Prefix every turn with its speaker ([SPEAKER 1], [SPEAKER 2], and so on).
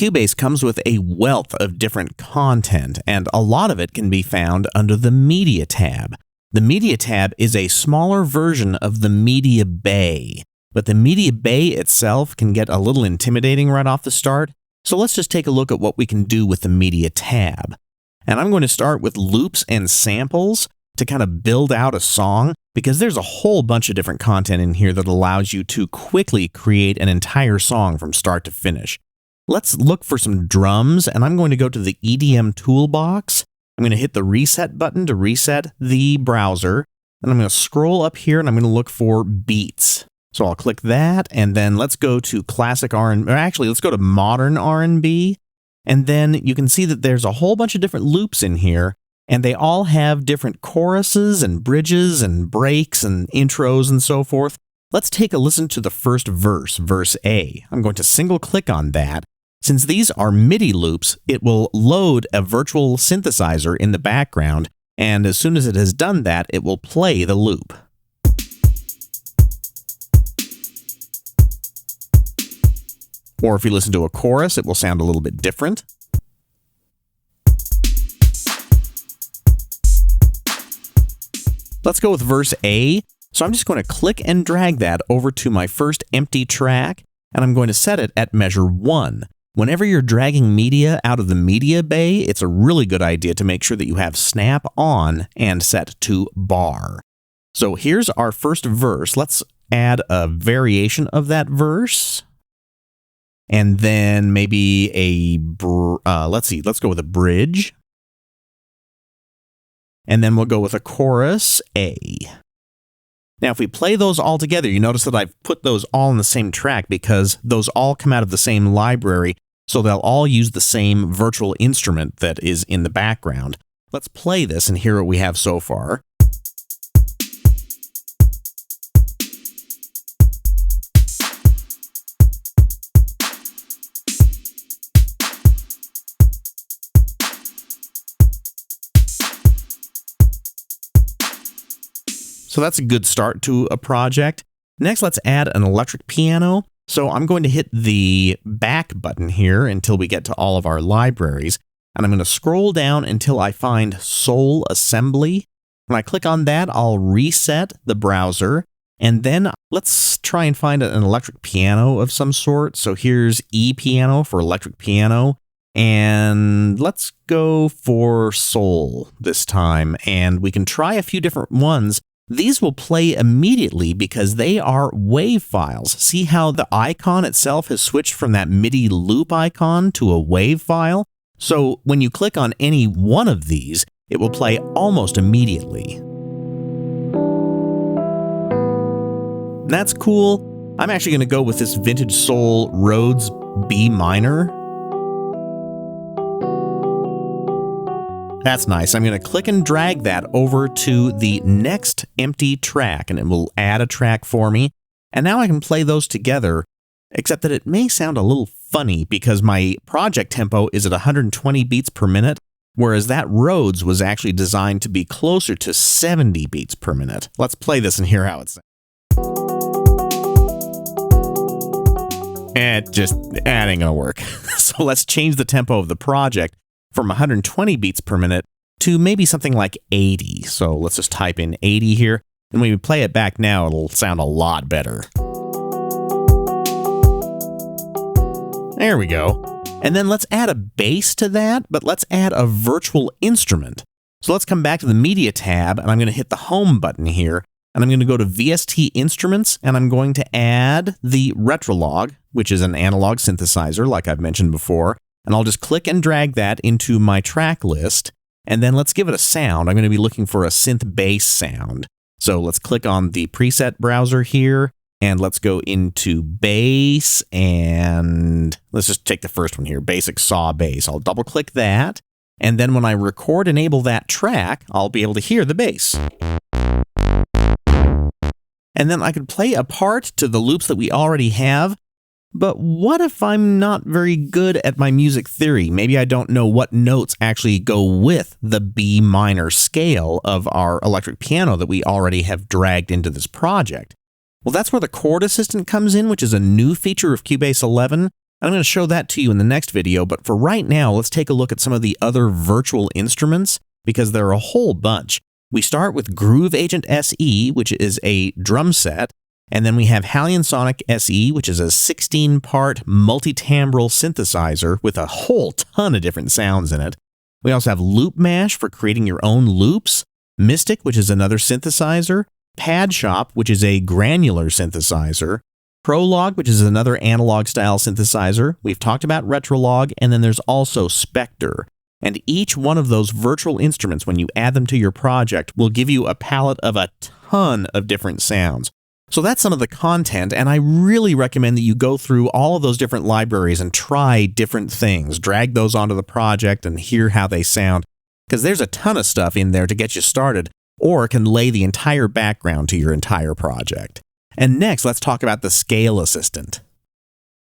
[SPEAKER 1] Cubase comes with a wealth of different content, and a lot of it can be found under the Media tab. The Media tab is a smaller version of the Media Bay, but the Media Bay itself can get a little intimidating right off the start, so let's just take a look at what we can do with the Media tab. And I'm going to start with loops and samples to kind of build out a song, because there's a whole bunch of different content in here that allows you to quickly create an entire song from start to finish. Let's look for some drums, and I'm going to go to the EDM toolbox. I'm going to hit the reset button to reset the browser, and I'm going to scroll up here and I'm going to look for beats. So I'll click that, and then let's go to classic R&B, or actually let's go to modern R&B, and then you can see that there's a whole bunch of different loops in here, and they all have different choruses and bridges and breaks and intros and so forth. Let's take a listen to the first verse, verse A. I'm going to single click on that. Since these are MIDI loops, it will load a virtual synthesizer in the background, and as soon as it has done that, it will play the loop. Or if you listen to a chorus, it will sound a little bit different. Let's go with verse A. So I'm just going to click and drag that over to my first empty track, and I'm going to set it at measure 1. Whenever you're dragging media out of the Media Bay, it's a really good idea to make sure that you have Snap on and set to bar. So here's our first verse. Let's add a variation of that verse. And then maybe let's go with a bridge. And then we'll go with a chorus A. Now, if we play those all together, you notice that I've put those all in the same track because those all come out of the same library, so they'll all use the same virtual instrument that is in the background. Let's play this and hear what we have so far. So that's a good start to a project. Next, let's add an electric piano. So I'm going to hit the back button here until we get to all of our libraries. And I'm going to scroll down until I find Soul Assembly. When I click on that, I'll reset the browser. And then let's try and find an electric piano of some sort. So here's E piano for electric piano. And let's go for Soul this time. And we can try a few different ones. These will play immediately because they are WAV files. See how the icon itself has switched from that MIDI loop icon to a WAV file? So when you click on any one of these, it will play almost immediately. That's cool. I'm actually going to go with this Vintage Soul Rhodes B minor. That's nice. I'm going to click and drag that over to the next empty track, and it will add a track for me. And now I can play those together, except that it may sound a little funny because my project tempo is at 120 beats per minute, whereas that Rhodes was actually designed to be closer to 70 beats per minute. Let's play this and hear how it sounds. It ain't gonna work. So let's change the tempo of the project from 120 beats per minute to maybe something like 80. So let's just type in 80 here. And when we play it back now, it'll sound a lot better. There we go. And then let's add a bass to that, but let's add a virtual instrument. So let's come back to the Media tab, and I'm going to hit the Home button here, and I'm going to go to VST Instruments, and I'm going to add the Retrolog, which is an analog synthesizer, like I've mentioned before. And I'll just click and drag that into my track list. And then let's give it a sound. I'm going to be looking for a synth bass sound. So let's click on the preset browser here, and let's go into bass, and let's just take the first one here, basic saw bass. I'll double click that. And then when I record enable that track, I'll be able to hear the bass. And then I could play a part to the loops that we already have. But what if I'm not very good at my music theory? Maybe I don't know what notes actually go with the B minor scale of our electric piano that we already have dragged into this project. Well, that's where the Chord Assistant comes in, which is a new feature of Cubase 11. I'm going to show that to you in the next video, but for right now, let's take a look at some of the other virtual instruments, because there are a whole bunch. We start with Groove Agent SE, which is a drum set, and then we have Halion Sonic SE, which is a 16-part multi-timbral synthesizer with a whole ton of different sounds in it. We also have Loop Mash for creating your own loops, Mystic, which is another synthesizer, Pad Shop, which is a granular synthesizer, Prolog, which is another analog-style synthesizer. We've talked about Retrolog, and then there's also Spectre. And each one of those virtual instruments, when you add them to your project, will give you a palette of a ton of different sounds. So that's some of the content, and I really recommend that you go through all of those different libraries and try different things. Drag those onto the project and hear how they sound, because there's a ton of stuff in there to get you started, or can lay the entire background to your entire project. And next, let's talk about the Scale Assistant.